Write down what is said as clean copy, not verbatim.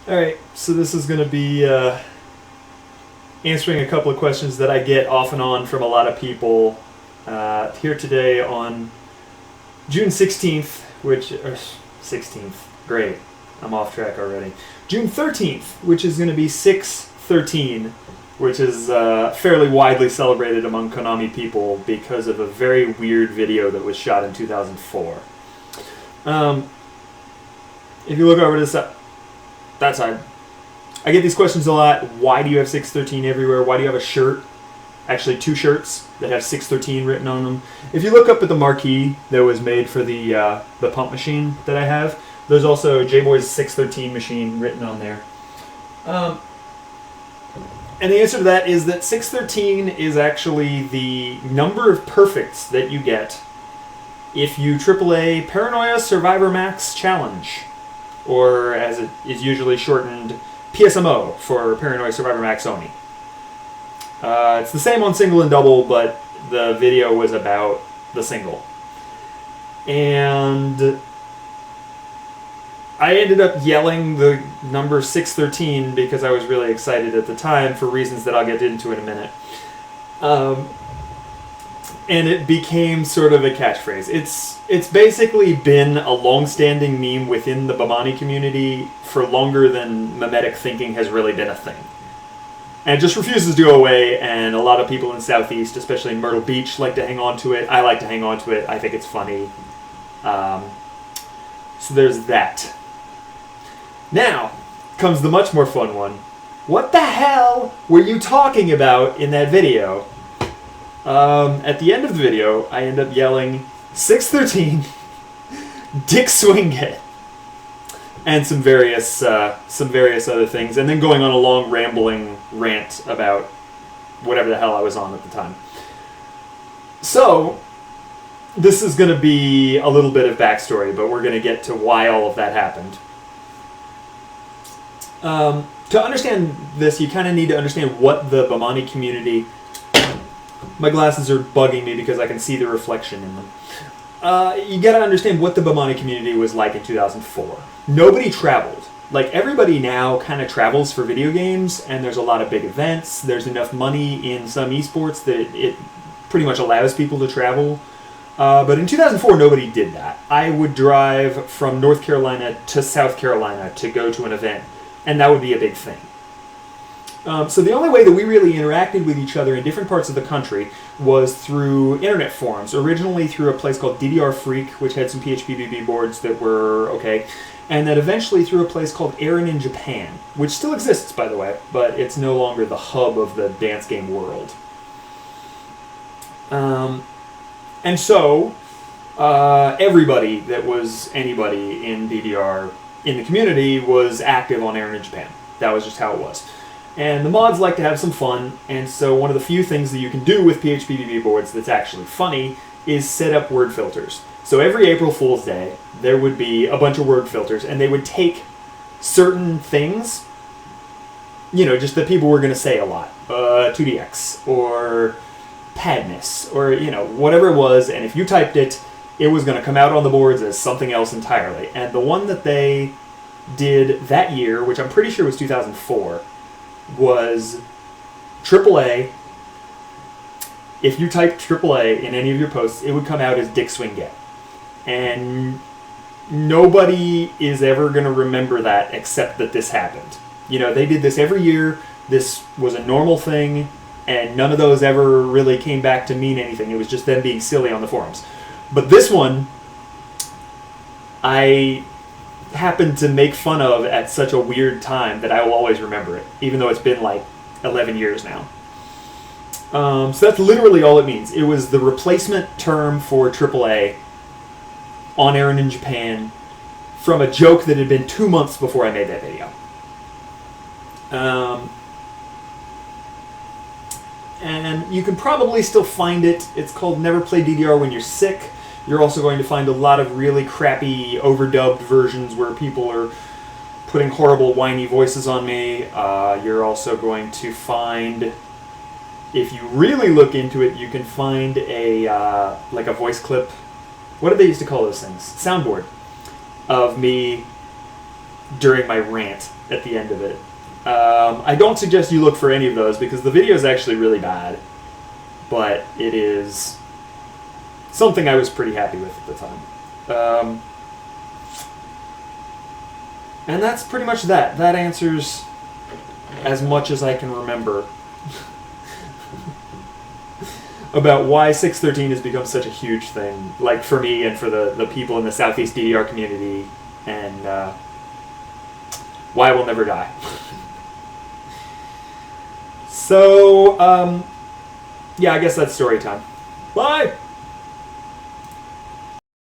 Alright, so this is going to be answering a couple of questions that I get off and on from a lot of people here today on June 16th, which, 16th, great, I'm off track already. June 13th, which is going to be 6/13, which is fairly widely celebrated among Konami people because of a very weird video that was shot in 2004. If you look over this that side, I get these questions a lot. Why do you have 613 everywhere? Why do you have a shirt? Actually, two shirts that have 613 written on them. If you look up at the marquee that was made for the pump machine that I have, there's also Jboy's 613 machine written on there. And the answer to that is that 613 is actually the number of perfects that you get if you AAA Paranoia Survivor Max Challenge, or as it is usually shortened, PSMO for Paranoia Survivor Max Oni. It's the same on single and double, but the video was about the single. And I ended up yelling the number 613 because I was really excited at the time for reasons that I'll get into in a minute. And it became sort of a catchphrase. It's basically been a long-standing meme within the Bamani community for longer than mimetic thinking has really been a thing. And it just refuses to go away, and a lot of people in Southeast, especially in Myrtle Beach, like to hang on to it. I like to hang on to it. I think it's funny. So there's that. Now comes the much more fun one. What the hell were you talking about in that video? At the end of the video, I end up yelling 613, Dick Swing It, and some various other things, and then going on a long rambling rant about whatever the hell I was on at the time. So this is going to be a little bit of backstory, but we're going to get to why all of that happened. To understand this, you kind of need to understand what the Bamani community... My glasses are bugging me because I can see the reflection in them. You gotta understand what the Bamani community was like in 2004. Nobody traveled. Like, everybody now kind of travels for video games, and there's a lot of big events. There's enough money in some esports that it pretty much allows people to travel. But in 2004, nobody did that. I would drive from North Carolina to South Carolina to go to an event, and that would be a big thing. So the only way that we really interacted with each other in different parts of the country was through internet forums, originally through a place called DDR Freak, which had some PHPBB boards that were okay, and then eventually through a place called Aaron in Japan, which still exists, by the way, but it's no longer the hub of the dance game world. And so everybody that was anybody in DDR in the community was active on Aaron in Japan. That was just how it was. And the mods like to have some fun, and so one of the few things that you can do with PHPBB boards that's actually funny is set up word filters. So every April Fool's Day, there would be a bunch of word filters, and they would take certain things, you know, just that people were going to say a lot. 2DX, or Padness, or, you know, whatever it was, and if you typed it, it was going to come out on the boards as something else entirely. And the one that they did that year, which I'm pretty sure was 2004, was AAA. If you typed AAA in any of your posts, it would come out as Dick Swing Get. And nobody is ever going to remember that except that this happened. You know, they did this every year. This was a normal thing, and none of those ever really came back to mean anything. It was just them being silly on the forums. But this one, I happened to make fun of at such a weird time that I will always remember it, even though it's been like 11 years now. So that's literally all it means. It was the replacement term for AAA on Aaron in Japan from a joke that had been 2 months before I made that video. And you can probably still find it. It's called Never Play DDR When You're Sick. You're also going to find a lot of really crappy overdubbed versions where people are putting horrible whiny voices on me. You're also going to find, if you really look into it, you can find a like a voice clip. What did they used to call those things? Soundboard of me during my rant at the end of it. I don't suggest you look for any of those because the video is actually really bad, but it is something I was pretty happy with at the time. And that's pretty much that. That answers as much as I can remember about why 613 has become such a huge thing, like for me and for the people in the Southeast DDR community, and why we'll never die. So, yeah, I guess that's story time. Bye!